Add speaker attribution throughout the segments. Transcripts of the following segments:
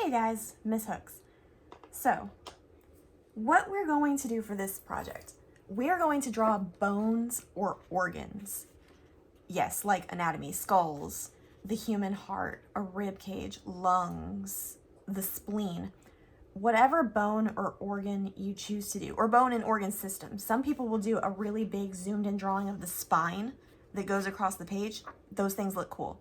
Speaker 1: Hey guys, Miss Hooks. So, what we're going to do for this project, we're going to draw bones or organs. Yes, like anatomy, skulls, the human heart, a rib cage, lungs, the spleen, whatever bone or organ you choose to do, or bone and organ system. Some people will do a really big zoomed in drawing of the spine that goes across the page. Those things look cool.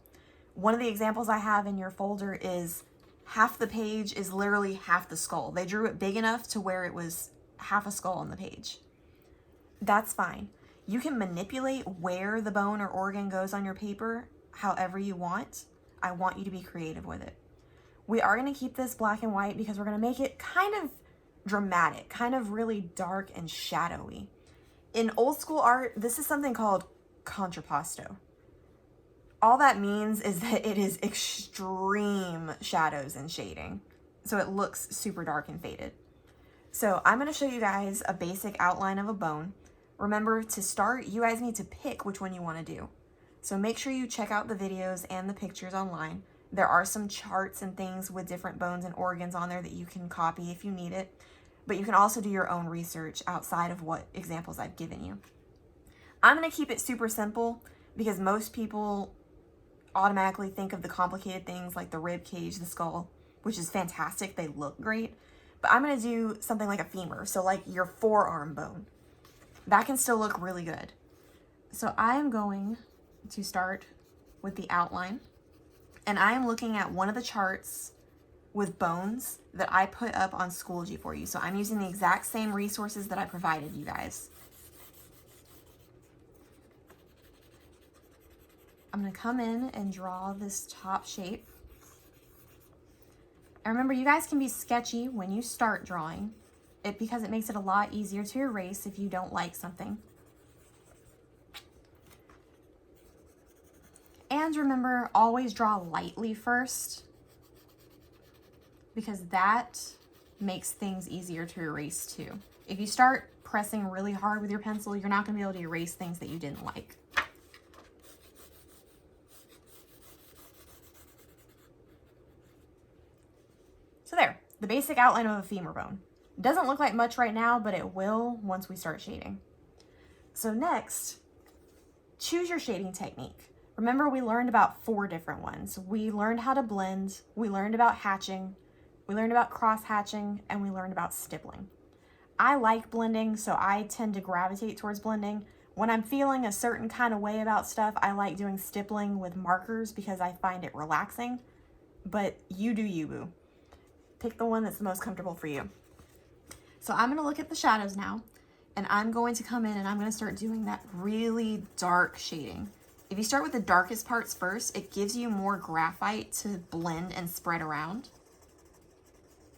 Speaker 1: One of the examples I have in your folder is half the page is literally half the skull. They drew it big enough to where it was half a skull on the page. That's fine. You can manipulate where the bone or organ goes on your paper however you want. I want you to be creative with it. We are going to keep this black and white because we're going to make it kind of dramatic, kind of really dark and shadowy. In old school art, this is something called Contrapposto. All that means is that it is extreme shadows and shading. So it looks super dark and faded. So I'm going to show you guys a basic outline of a bone. Remember, to start, you guys need to pick which one you want to do. So make sure you check out the videos and the pictures online. There are some charts and things with different bones and organs on there that you can copy if you need it. But you can also do your own research outside of what examples I've given you. I'm going to keep it super simple because most people automatically think of the complicated things like the rib cage, the skull, which is fantastic. They look great. But I'm going to do something like a femur, so like your forearm bone. That can still look really good. So I am going to start with the outline. And I am looking at one of the charts with bones that I put up on Schoology for you. So I'm using the exact same resources that I provided you guys. I'm going to come in and draw this top shape. And remember, you guys can be sketchy when you start drawing because it makes it a lot easier to erase if you don't like something. And remember, always draw lightly first because that makes things easier to erase too. If you start pressing really hard with your pencil, you're not going to be able to erase things that you didn't like. So there, the basic outline of a femur bone. It doesn't look like much right now, but it will once we start shading. So next, choose your shading technique. Remember, we learned about 4 different ones. We learned how to blend, we learned about hatching, we learned about cross hatching, and we learned about stippling. I like blending, so I tend to gravitate towards blending. When I'm feeling a certain kind of way about stuff, I like doing stippling with markers because I find it relaxing. But you do you, boo. Pick the one that's the most comfortable for you. So I'm going to look at the shadows now, and I'm going to come in and I'm going to start doing that really dark shading. If you start with the darkest parts first, it gives you more graphite to blend and spread around.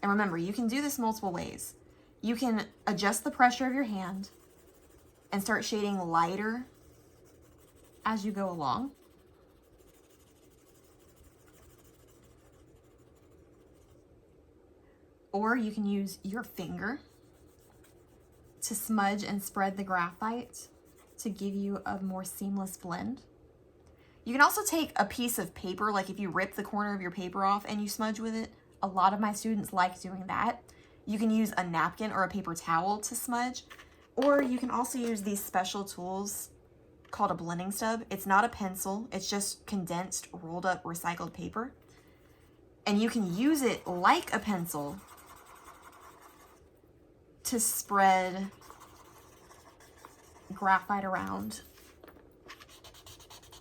Speaker 1: And remember, you can do this multiple ways. You can adjust the pressure of your hand and start shading lighter as you go along. Or you can use your finger to smudge and spread the graphite to give you a more seamless blend. You can also take a piece of paper, like if you rip the corner of your paper off and you smudge with it. A lot of my students like doing that. You can use a napkin or a paper towel to smudge, or you can also use these special tools called a blending stub. It's not a pencil, it's just condensed, rolled up, recycled paper. And you can use it like a pencil to spread graphite around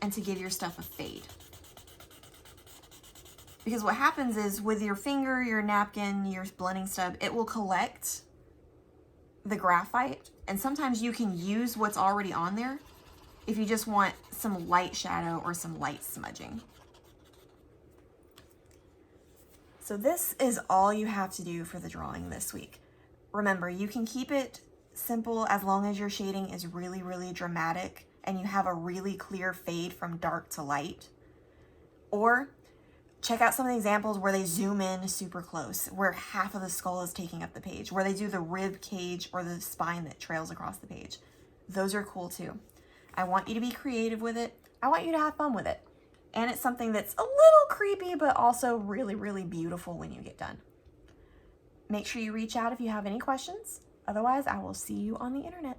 Speaker 1: and to give your stuff a fade. Because what happens is with your finger, your napkin, your blending stub, it will collect the graphite, and sometimes you can use what's already on there if you just want some light shadow or some light smudging. So this is all you have to do for the drawing this week. Remember, you can keep it simple as long as your shading is really, really dramatic and you have a really clear fade from dark to light. Or check out some of the examples where they zoom in super close, where half of the skull is taking up the page, where they do the rib cage or the spine that trails across the page. Those are cool too. I want you to be creative with it. I want you to have fun with it. And it's something that's a little creepy, but also really, really beautiful when you get done. Make sure you reach out if you have any questions. Otherwise, I will see you on the internet.